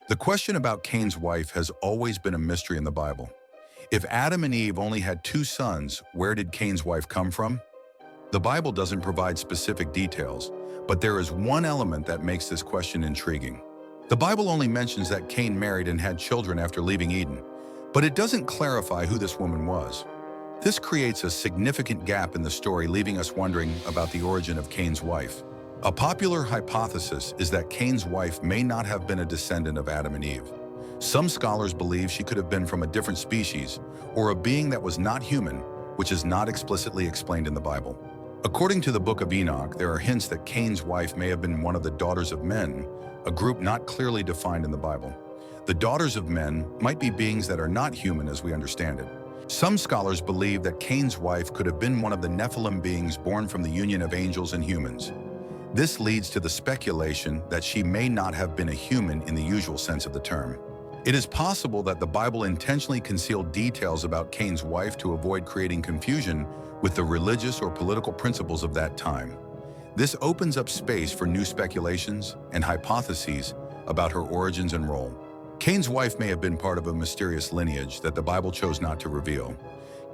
The question about Cain's wife has always been a mystery in the Bible. If Adam and Eve only had two sons, where did Cain's wife come from? The Bible doesn't provide specific details, but there is one element that makes this question intriguing. The Bible only mentions that Cain married and had children after leaving Eden, but it doesn't clarify who this woman was. This creates a significant gap in the story, leaving us wondering about the origin of Cain's wife. A popular hypothesis is that Cain's wife may not have been a descendant of Adam and Eve. Some scholars believe she could have been from a different species or a being that was not human, which is not explicitly explained in the Bible. According to the Book of Enoch, there are hints that Cain's wife may have been one of the daughters of men, a group not clearly defined in the Bible. The daughters of men might be beings that are not human as we understand it. Some scholars believe that Cain's wife could have been one of the Nephilim beings born from the union of angels and humans. This leads to the speculation that she may not have been a human in the usual sense of the term. It is possible that the Bible intentionally concealed details about Cain's wife to avoid creating confusion with the religious or political principles of that time. This opens up space for new speculations and hypotheses about her origins and role. Cain's wife may have been part of a mysterious lineage that the Bible chose not to reveal.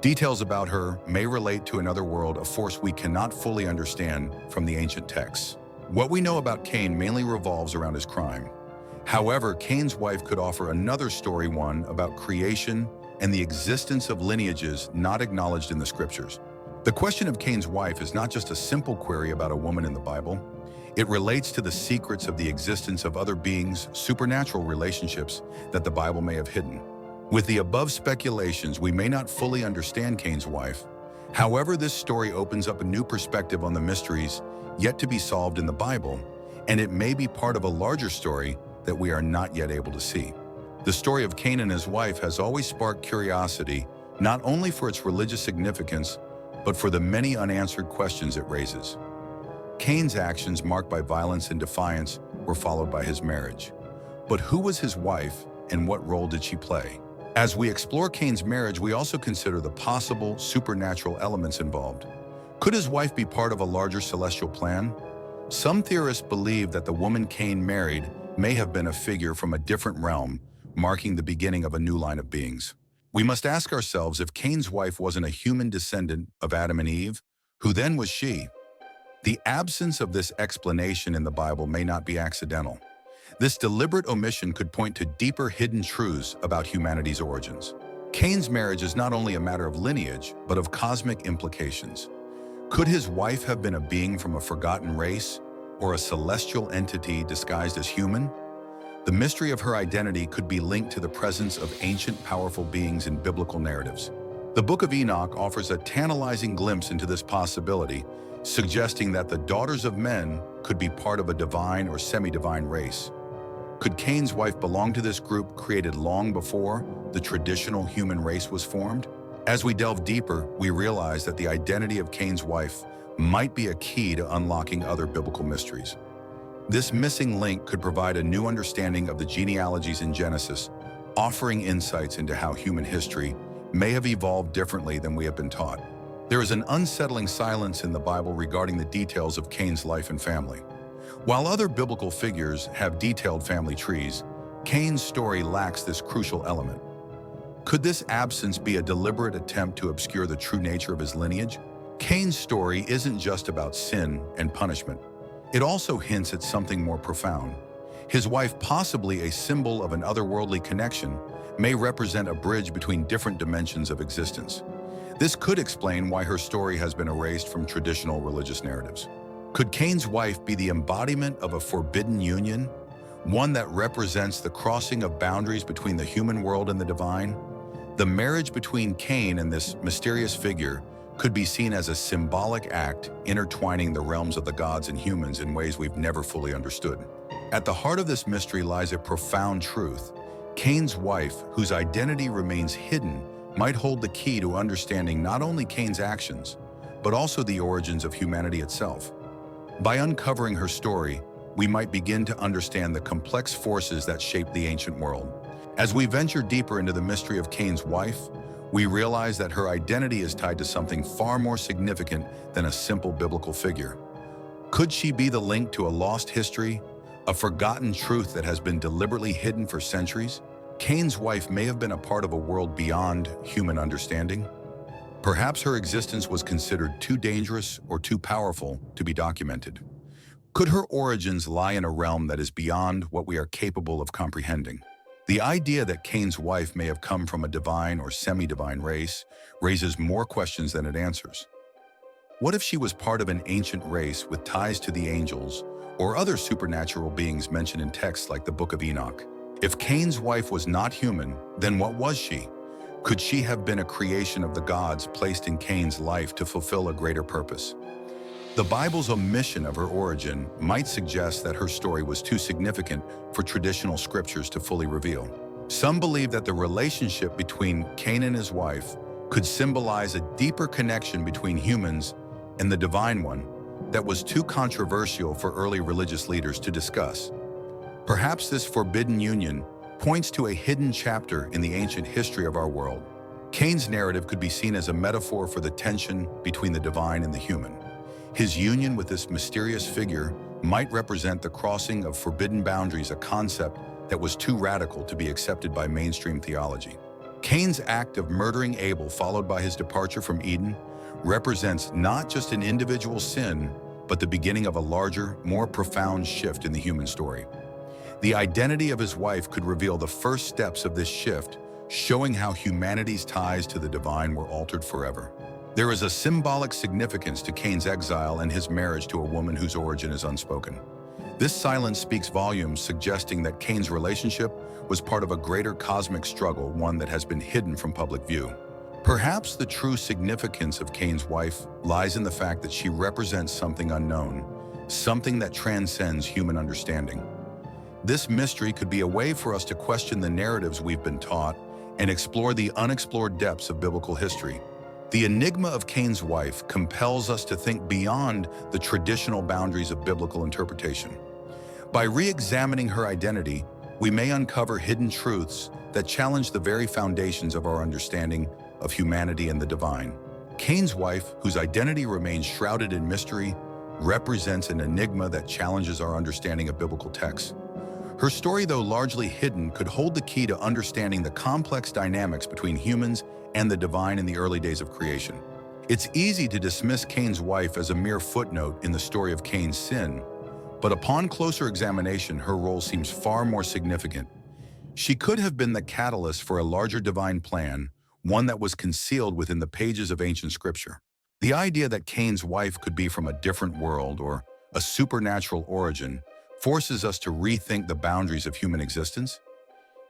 Details about her may relate to another world, a force we cannot fully understand from the ancient texts. What we know about Cain mainly revolves around his crime. However, Cain's wife could offer another story, one about creation and the existence of lineages not acknowledged in the scriptures. The question of Cain's wife is not just a simple query about a woman in the Bible. It relates to the secrets of the existence of other beings, supernatural relationships that the Bible may have hidden. With the above speculations, we may not fully understand Cain's wife. However, this story opens up a new perspective on the mysteries yet to be solved in the Bible, and it may be part of a larger story that we are not yet able to see. The story of Cain and his wife has always sparked curiosity, not only for its religious significance, but for the many unanswered questions it raises. Cain's actions, marked by violence and defiance, were followed by his marriage. But who was his wife, and what role did she play? As we explore Cain's marriage, we also consider the possible supernatural elements involved. Could his wife be part of a larger celestial plan? Some theorists believe that the woman Cain married may have been a figure from a different realm, marking the beginning of a new line of beings. We must ask ourselves, if Cain's wife wasn't a human descendant of Adam and Eve, who then was she? The absence of this explanation in the Bible may not be accidental. This deliberate omission could point to deeper hidden truths about humanity's origins. Cain's marriage is not only a matter of lineage, but of cosmic implications. Could his wife have been a being from a forgotten race, or a celestial entity disguised as human? The mystery of her identity could be linked to the presence of ancient, powerful beings in biblical narratives. The Book of Enoch offers a tantalizing glimpse into this possibility, suggesting that the daughters of men could be part of a divine or semi-divine race. Could Cain's wife belong to this group created long before the traditional human race was formed? As we delve deeper, we realize that the identity of Cain's wife might be a key to unlocking other biblical mysteries. This missing link could provide a new understanding of the genealogies in Genesis, offering insights into how human history may have evolved differently than we have been taught. There is an unsettling silence in the Bible regarding the details of Cain's life and family. While other biblical figures have detailed family trees, Cain's story lacks this crucial element. Could this absence be a deliberate attempt to obscure the true nature of his lineage? Cain's story isn't just about sin and punishment. It also hints at something more profound. His wife, possibly a symbol of an otherworldly connection, may represent a bridge between different dimensions of existence. This could explain why her story has been erased from traditional religious narratives. Could Cain's wife be the embodiment of a forbidden union, one that represents the crossing of boundaries between the human world and the divine? The marriage between Cain and this mysterious figure could be seen as a symbolic act intertwining the realms of the gods and humans in ways we've never fully understood. At the heart of this mystery lies a profound truth. Cain's wife, whose identity remains hidden, might hold the key to understanding not only Cain's actions, but also the origins of humanity itself. By uncovering her story, we might begin to understand the complex forces that shape the ancient world. As we venture deeper into the mystery of Cain's wife, we realize that her identity is tied to something far more significant than a simple biblical figure. Could she be the link to a lost history, A forgotten truth that has been deliberately hidden for centuries? Cain's wife may have been a part of a world beyond human understanding. Perhaps her existence was considered too dangerous or too powerful to be documented. Could her origins lie in a realm that is beyond what we are capable of comprehending? The idea that Cain's wife may have come from a divine or semi-divine race raises more questions than it answers. What if she was part of an ancient race with ties to the angels or other supernatural beings mentioned in texts like the Book of Enoch? If Cain's wife was not human, then what was she? Could she have been a creation of the gods placed in Cain's life to fulfill a greater purpose? The Bible's omission of her origin might suggest that her story was too significant for traditional scriptures to fully reveal. Some believe that the relationship between Cain and his wife could symbolize a deeper connection between humans and the Divine One that was too controversial for early religious leaders to discuss. Perhaps this forbidden union points to a hidden chapter in the ancient history of our world. Cain's narrative could be seen as a metaphor for the tension between the divine and the human. His union with this mysterious figure might represent the crossing of forbidden boundaries, a concept that was too radical to be accepted by mainstream theology. Cain's act of murdering Abel, followed by his departure from Eden, represents not just an individual sin, but the beginning of a larger, more profound shift in the human story. The identity of his wife could reveal the first steps of this shift, showing how humanity's ties to the divine were altered forever. There is a symbolic significance to Cain's exile and his marriage to a woman whose origin is unspoken. This silence speaks volumes, suggesting that Cain's relationship was part of a greater cosmic struggle, one that has been hidden from public view. Perhaps the true significance of Cain's wife lies in the fact that she represents something unknown, something that transcends human understanding. This mystery could be a way for us to question the narratives we've been taught and explore the unexplored depths of biblical history. The enigma of Cain's wife compels us to think beyond the traditional boundaries of biblical interpretation. By re-examining her identity, we may uncover hidden truths that challenge the very foundations of our understanding of humanity and the divine. Cain's wife, whose identity remains shrouded in mystery, represents an enigma that challenges our understanding of biblical texts. Her story, though largely hidden, could hold the key to understanding the complex dynamics between humans and the divine in the early days of creation. It's easy to dismiss Cain's wife as a mere footnote in the story of Cain's sin, but upon closer examination, her role seems far more significant. She could have been the catalyst for a larger divine plan, one that was concealed within the pages of ancient scripture. The idea that Cain's wife could be from a different world or a supernatural origin forces us to rethink the boundaries of human existence.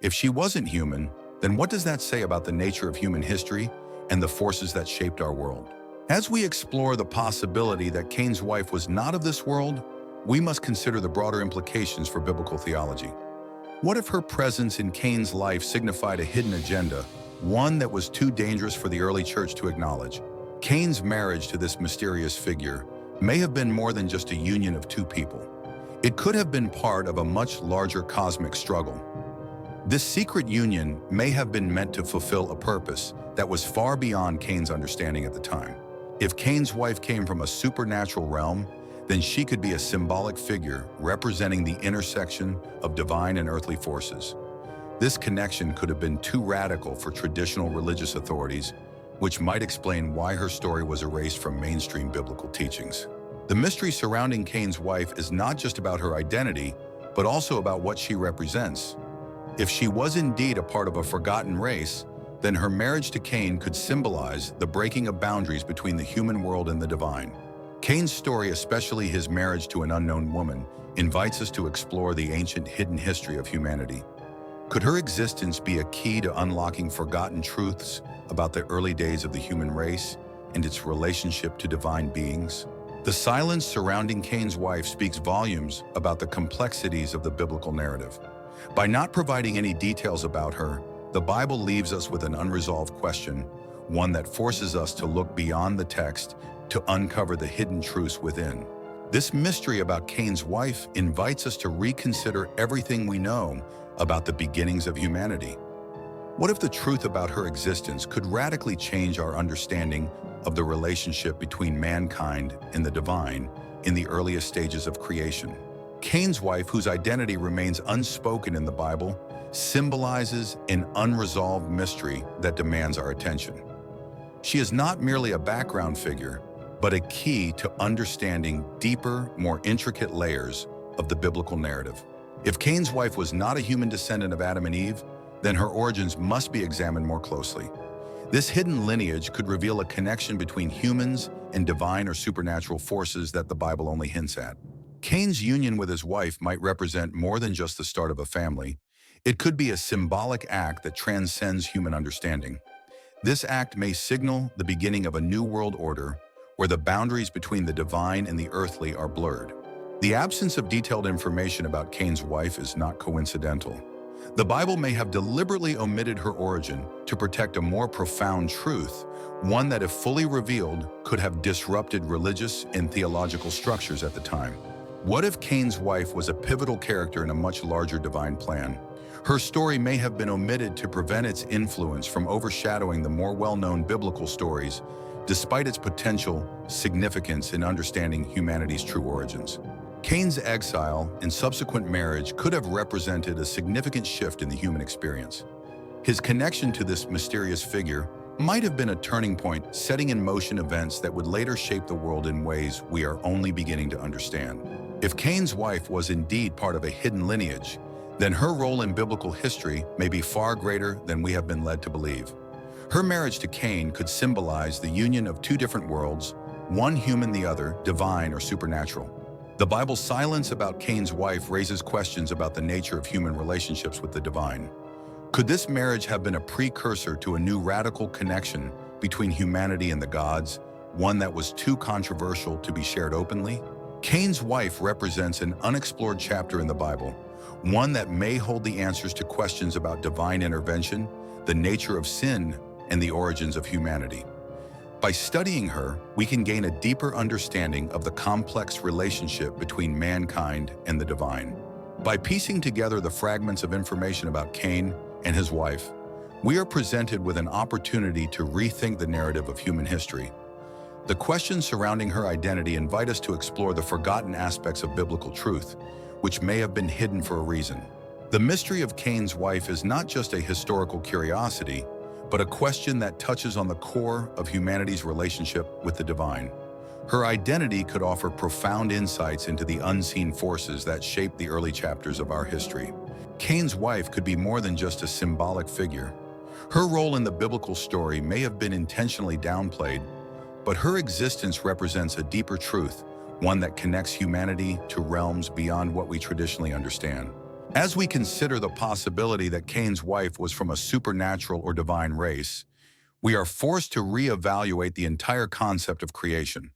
If she wasn't human, then what does that say about the nature of human history and the forces that shaped our world? As we explore the possibility that Cain's wife was not of this world, we must consider the broader implications for biblical theology. What if her presence in Cain's life signified a hidden agenda, one that was too dangerous for the early church to acknowledge? Cain's marriage to this mysterious figure may have been more than just a union of two people. It could have been part of a much larger cosmic struggle. This secret union may have been meant to fulfill a purpose that was far beyond Cain's understanding at the time. If Cain's wife came from a supernatural realm, then she could be a symbolic figure representing the intersection of divine and earthly forces. This connection could have been too radical for traditional religious authorities, which might explain why her story was erased from mainstream biblical teachings. The mystery surrounding Cain's wife is not just about her identity, but also about what she represents. If she was indeed a part of a forgotten race, then her marriage to Cain could symbolize the breaking of boundaries between the human world and the divine. Cain's story, especially his marriage to an unknown woman, invites us to explore the ancient hidden history of humanity. Could her existence be a key to unlocking forgotten truths about the early days of the human race and its relationship to divine beings? The silence surrounding Cain's wife speaks volumes about the complexities of the biblical narrative. By not providing any details about her, the Bible leaves us with an unresolved question, one that forces us to look beyond the text to uncover the hidden truths within. This mystery about Cain's wife invites us to reconsider everything we know about the beginnings of humanity. What if the truth about her existence could radically change our understanding of the relationship between mankind and the divine in the earliest stages of creation? Cain's wife, whose identity remains unspoken in the Bible, symbolizes an unresolved mystery that demands our attention. She is not merely a background figure, but a key to understanding deeper, more intricate layers of the biblical narrative. If Cain's wife was not a human descendant of Adam and Eve, then her origins must be examined more closely. This hidden lineage could reveal a connection between humans and divine or supernatural forces that the Bible only hints at. Cain's union with his wife might represent more than just the start of a family. It could be a symbolic act that transcends human understanding. This act may signal the beginning of a new world order where the boundaries between the divine and the earthly are blurred. The absence of detailed information about Cain's wife is not coincidental. The Bible may have deliberately omitted her origin to protect a more profound truth, one that, if fully revealed, could have disrupted religious and theological structures at the time. What if Cain's wife was a pivotal character in a much larger divine plan? Her story may have been omitted to prevent its influence from overshadowing the more well-known biblical stories, despite its potential significance in understanding humanity's true origins. Cain's exile and subsequent marriage could have represented a significant shift in the human experience. His connection to this mysterious figure might have been a turning point, setting in motion events that would later shape the world in ways we are only beginning to understand. If Cain's wife was indeed part of a hidden lineage, then her role in biblical history may be far greater than we have been led to believe. Her marriage to Cain could symbolize the union of two different worlds, one human, the other divine or supernatural. The Bible's silence about Cain's wife raises questions about the nature of human relationships with the divine. Could this marriage have been a precursor to a new radical connection between humanity and the gods, one that was too controversial to be shared openly? Cain's wife represents an unexplored chapter in the Bible, one that may hold the answers to questions about divine intervention, the nature of sin, and the origins of humanity. By studying her, we can gain a deeper understanding of the complex relationship between mankind and the divine. By piecing together the fragments of information about Cain and his wife, we are presented with an opportunity to rethink the narrative of human history. The questions surrounding her identity invite us to explore the forgotten aspects of biblical truth, which may have been hidden for a reason. The mystery of Cain's wife is not just a historical curiosity, but a question that touches on the core of humanity's relationship with the divine. Her identity could offer profound insights into the unseen forces that shaped the early chapters of our history. Cain's wife could be more than just a symbolic figure. Her role in the biblical story may have been intentionally downplayed, but her existence represents a deeper truth, one that connects humanity to realms beyond what we traditionally understand. As we consider the possibility that Cain's wife was from a supernatural or divine race, we are forced to reevaluate the entire concept of creation.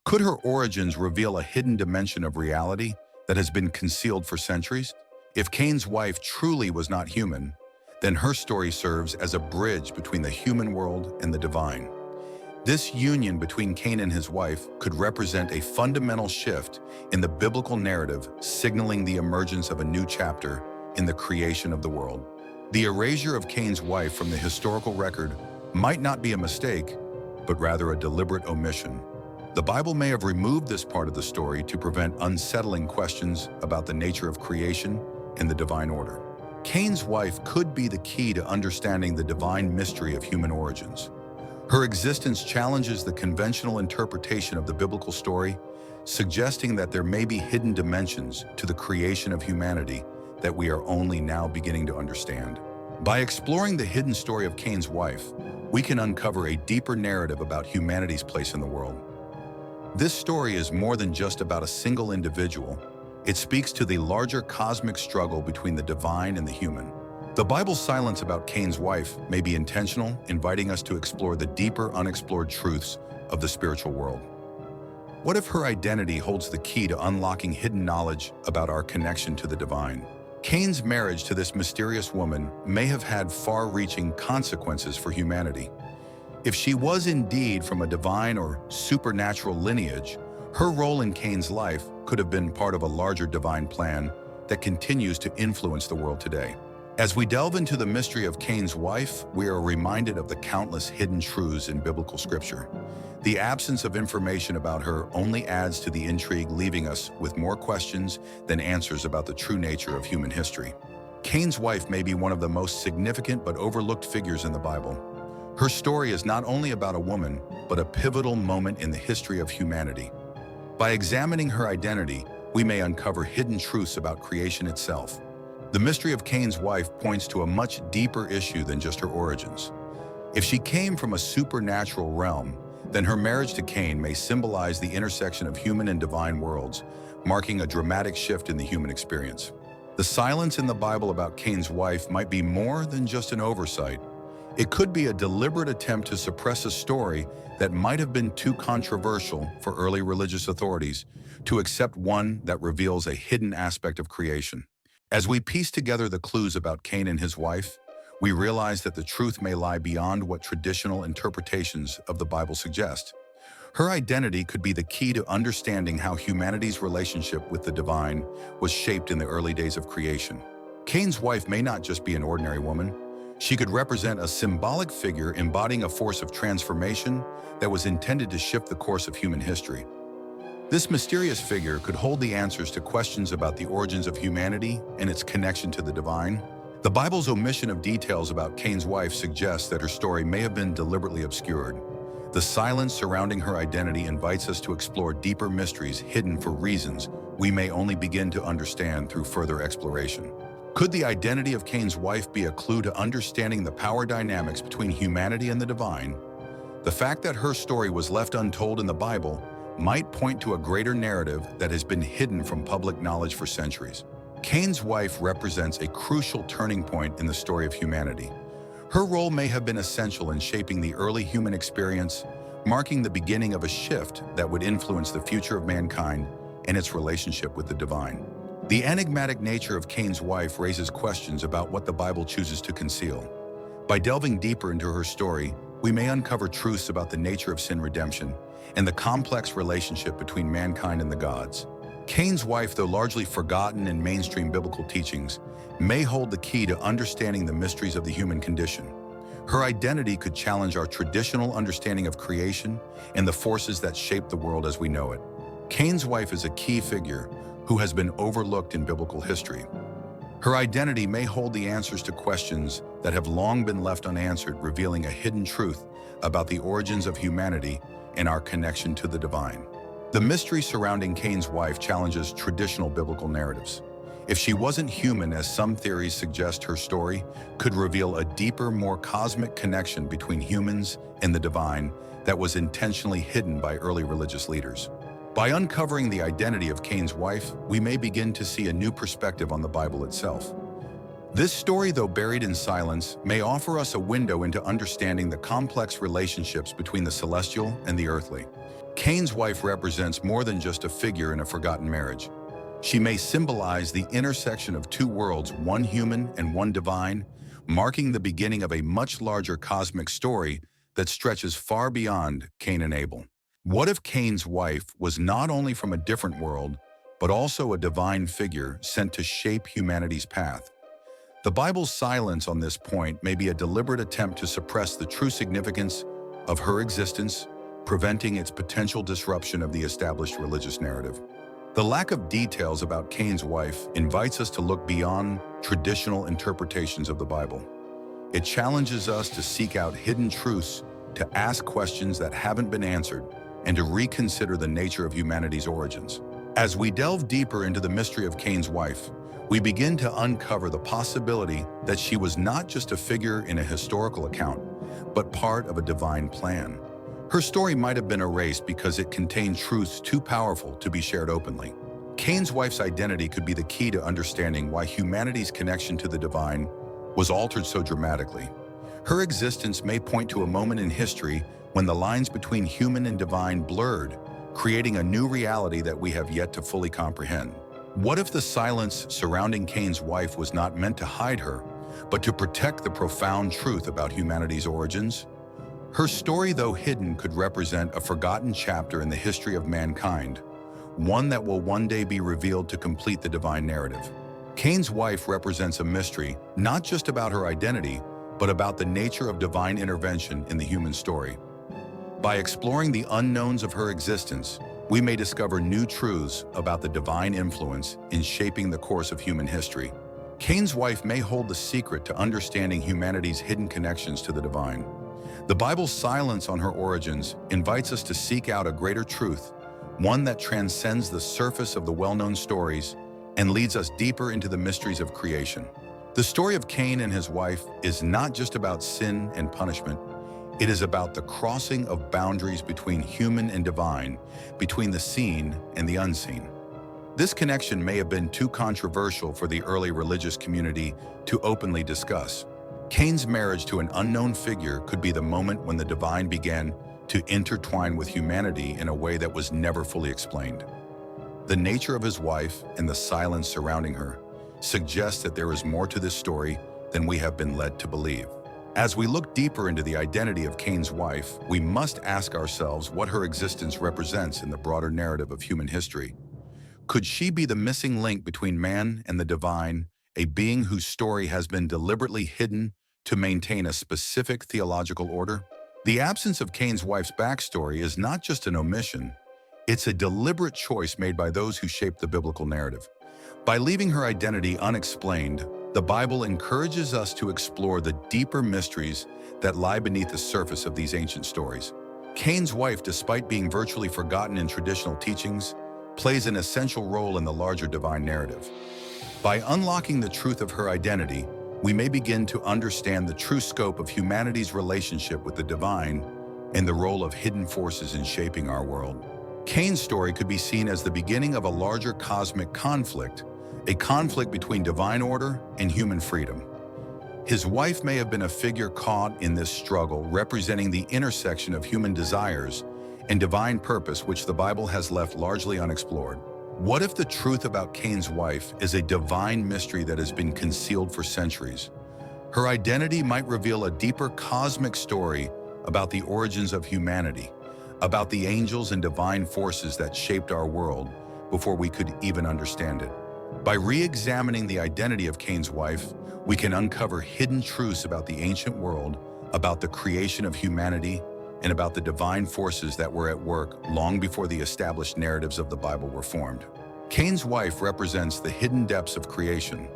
Could her origins reveal a hidden dimension of reality that has been concealed for centuries? If Cain's wife truly was not human, then her story serves as a bridge between the human world and the divine. This union between Cain and his wife could represent a fundamental shift in the biblical narrative, signaling the emergence of a new chapter in the creation of the world. The erasure of Cain's wife from the historical record might not be a mistake, but rather a deliberate omission. The Bible may have removed this part of the story to prevent unsettling questions about the nature of creation and the divine order. Cain's wife could be the key to understanding the divine mystery of human origins. Her existence challenges the conventional interpretation of the biblical story, suggesting that there may be hidden dimensions to the creation of humanity that we are only now beginning to understand. By exploring the hidden story of Cain's wife, we can uncover a deeper narrative about humanity's place in the world. This story is more than just about a single individual. It speaks to the larger cosmic struggle between the divine and the human. The Bible's silence about Cain's wife may be intentional, inviting us to explore the deeper, unexplored truths of the spiritual world. What if her identity holds the key to unlocking hidden knowledge about our connection to the divine? Cain's marriage to this mysterious woman may have had far-reaching consequences for humanity. If she was indeed from a divine or supernatural lineage, her role in Cain's life could have been part of a larger divine plan that continues to influence the world today. As we delve into the mystery of Cain's wife, we are reminded of the countless hidden truths in biblical scripture. The absence of information about her only adds to the intrigue, leaving us with more questions than answers about the true nature of human history. Cain's wife may be one of the most significant but overlooked figures in the Bible. Her story is not only about a woman, but a pivotal moment in the history of humanity. By examining her identity, we may uncover hidden truths about creation itself. The mystery of Cain's wife points to a much deeper issue than just her origins. If she came from a supernatural realm, then her marriage to Cain may symbolize the intersection of human and divine worlds, marking a dramatic shift in the human experience. The silence in the Bible about Cain's wife might be more than just an oversight. It could be a deliberate attempt to suppress a story that might have been too controversial for early religious authorities to accept, one that reveals a hidden aspect of creation. As we piece together the clues about Cain and his wife, we realize that the truth may lie beyond what traditional interpretations of the Bible suggest. Her identity could be the key to understanding how humanity's relationship with the divine was shaped in the early days of creation. Cain's wife may not just be an ordinary woman. She could represent a symbolic figure embodying a force of transformation that was intended to shift the course of human history. This mysterious figure could hold the answers to questions about the origins of humanity and its connection to the divine. The Bible's omission of details about Cain's wife suggests that her story may have been deliberately obscured. The silence surrounding her identity invites us to explore deeper mysteries hidden for reasons we may only begin to understand through further exploration. Could the identity of Cain's wife be a clue to understanding the power dynamics between humanity and the divine? The fact that her story was left untold in the Bible might point to a greater narrative that has been hidden from public knowledge for centuries. Cain's wife represents a crucial turning point in the story of humanity. Her role may have been essential in shaping the early human experience, marking the beginning of a shift that would influence the future of mankind and its relationship with the divine. The enigmatic nature of Cain's wife raises questions about what the Bible chooses to conceal. By delving deeper into her story, we may uncover truths about the nature of sin redemption and the complex relationship between mankind and the gods. Cain's wife, though largely forgotten in mainstream biblical teachings, may hold the key to understanding the mysteries of the human condition. Her identity could challenge our traditional understanding of creation and the forces that shape the world as we know it. Cain's wife is a key figure who has been overlooked in biblical history. Her identity may hold the answers to questions that have long been left unanswered, revealing a hidden truth about the origins of humanity and our connection to the divine. The mystery surrounding Cain's wife challenges traditional biblical narratives. If she wasn't human, as some theories suggest, her story could reveal a deeper, more cosmic connection between humans and the divine that was intentionally hidden by early religious leaders. By uncovering the identity of Cain's wife, we may begin to see a new perspective on the Bible itself. This story, though buried in silence, may offer us a window into understanding the complex relationships between the celestial and the earthly. Cain's wife represents more than just a figure in a forgotten marriage. She may symbolize the intersection of two worlds, one human and one divine, marking the beginning of a much larger cosmic story that stretches far beyond Cain and Abel. What if Cain's wife was not only from a different world, but also a divine figure sent to shape humanity's path? The Bible's silence on this point may be a deliberate attempt to suppress the true significance of her existence, preventing its potential disruption of the established religious narrative. The lack of details about Cain's wife invites us to look beyond traditional interpretations of the Bible. It challenges us to seek out hidden truths, to ask questions that haven't been answered, and to reconsider the nature of humanity's origins. As we delve deeper into the mystery of Cain's wife, we begin to uncover the possibility that she was not just a figure in a historical account, but part of a divine plan. Her story might have been erased because it contained truths too powerful to be shared openly. Cain's wife's identity could be the key to understanding why humanity's connection to the divine was altered so dramatically. Her existence may point to a moment in history when the lines between human and divine blurred, creating a new reality that we have yet to fully comprehend. What if the silence surrounding Cain's wife was not meant to hide her, but to protect the profound truth about humanity's origins? Her story, though hidden, could represent a forgotten chapter in the history of mankind, one that will one day be revealed to complete the divine narrative. Cain's wife represents a mystery, not just about her identity, but about the nature of divine intervention in the human story. By exploring the unknowns of her existence, we may discover new truths about the divine influence in shaping the course of human history. Cain's wife may hold the secret to understanding humanity's hidden connections to the divine. The Bible's silence on her origins invites us to seek out a greater truth, one that transcends the surface of the well-known stories and leads us deeper into the mysteries of creation. The story of Cain and his wife is not just about sin and punishment. It is about the crossing of boundaries between human and divine, between the seen and the unseen. This connection may have been too controversial for the early religious community to openly discuss. Cain's marriage to an unknown figure could be the moment when the divine began to intertwine with humanity in a way that was never fully explained. The nature of his wife and the silence surrounding her suggests that there is more to this story than we have been led to believe. As we look deeper into the identity of Cain's wife, we must ask ourselves what her existence represents in the broader narrative of human history. Could she be the missing link between man and the divine, a being whose story has been deliberately hidden to maintain a specific theological order? The absence of Cain's wife's backstory is not just an omission, it's a deliberate choice made by those who shaped the biblical narrative. By leaving her identity unexplained, the Bible encourages us to explore the deeper mysteries that lie beneath the surface of these ancient stories. Cain's wife, despite being virtually forgotten in traditional teachings, plays an essential role in the larger divine narrative. By unlocking the truth of her identity, we may begin to understand the true scope of humanity's relationship with the divine and the role of hidden forces in shaping our world. Cain's story could be seen as the beginning of a larger cosmic conflict, a conflict between divine order and human freedom. His wife may have been a figure caught in this struggle, representing the intersection of human desires and divine purpose, which the Bible has left largely unexplored. What if the truth about Cain's wife is a divine mystery that has been concealed for centuries? Her identity might reveal a deeper cosmic story about the origins of humanity, about the angels and divine forces that shaped our world before we could even understand it. By re-examining the identity of Cain's wife, we can uncover hidden truths about the ancient world, about the creation of humanity, and about the divine forces that were at work long before the established narratives of the Bible were formed. Cain's wife represents the hidden depths of creation.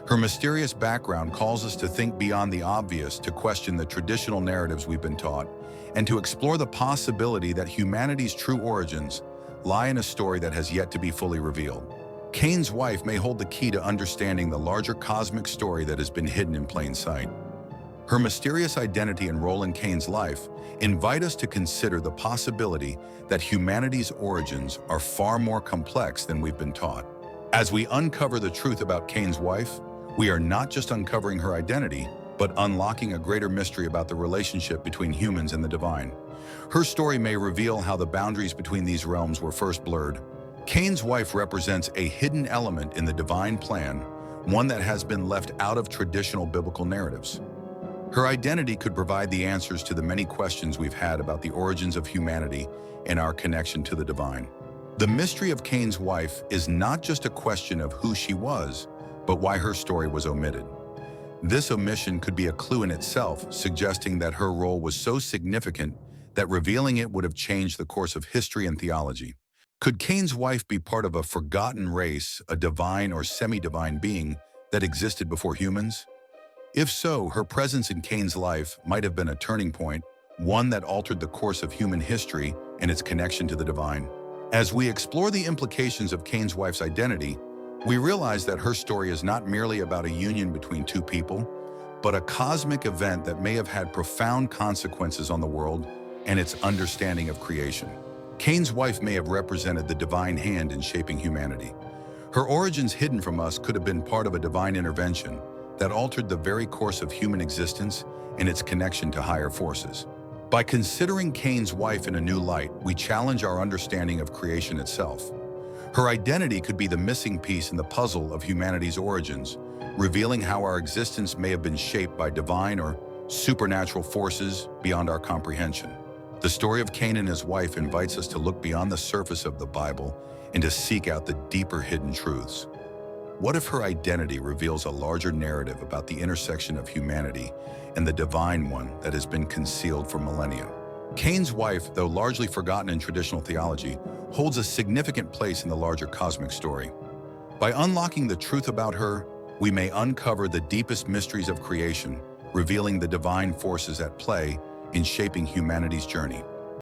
Her mysterious background calls us to think beyond the obvious, to question the traditional narratives we've been taught, and to explore the possibility that humanity's true origins lie in a story that has yet to be fully revealed. Cain's wife may hold the key to understanding the larger cosmic story that has been hidden in plain sight. Her mysterious identity and role in Cain's life invite us to consider the possibility that humanity's origins are far more complex than we've been taught. As we uncover the truth about Cain's wife, we are not just uncovering her identity, but unlocking a greater mystery about the relationship between humans and the divine. Her story may reveal how the boundaries between these realms were first blurred. Cain's wife represents a hidden element in the divine plan, one that has been left out of traditional biblical narratives. Her identity could provide the answers to the many questions we've had about the origins of humanity and our connection to the divine. The mystery of Cain's wife is not just a question of who she was, but why her story was omitted. This omission could be a clue in itself, suggesting that her role was so significant that revealing it would have changed the course of history and theology. Could Cain's wife be part of a forgotten race, a divine or semi-divine being that existed before humans? If so, her presence in Cain's life might have been a turning point, one that altered the course of human history and its connection to the divine. As we explore the implications of Cain's wife's identity, we realize that her story is not merely about a union between two people, but a cosmic event that may have had profound consequences on the world and its understanding of creation. Cain's wife may have represented the divine hand in shaping humanity. Her origins hidden from us could have been part of a divine intervention that altered the very course of human existence and its connection to higher forces. By considering Cain's wife in a new light, we challenge our understanding of creation itself. Her identity could be the missing piece in the puzzle of humanity's origins, revealing how our existence may have been shaped by divine or supernatural forces beyond our comprehension. The story of Cain and his wife invites us to look beyond the surface of the Bible and to seek out the deeper hidden truths. What if her identity reveals a larger narrative about the intersection of humanity and the divine one that has been concealed for millennia? Cain's wife, though largely forgotten in traditional theology, holds a significant place in the larger cosmic story. By unlocking the truth about her, we may uncover the deepest mysteries of creation, revealing the divine forces at play in shaping humanity's journey.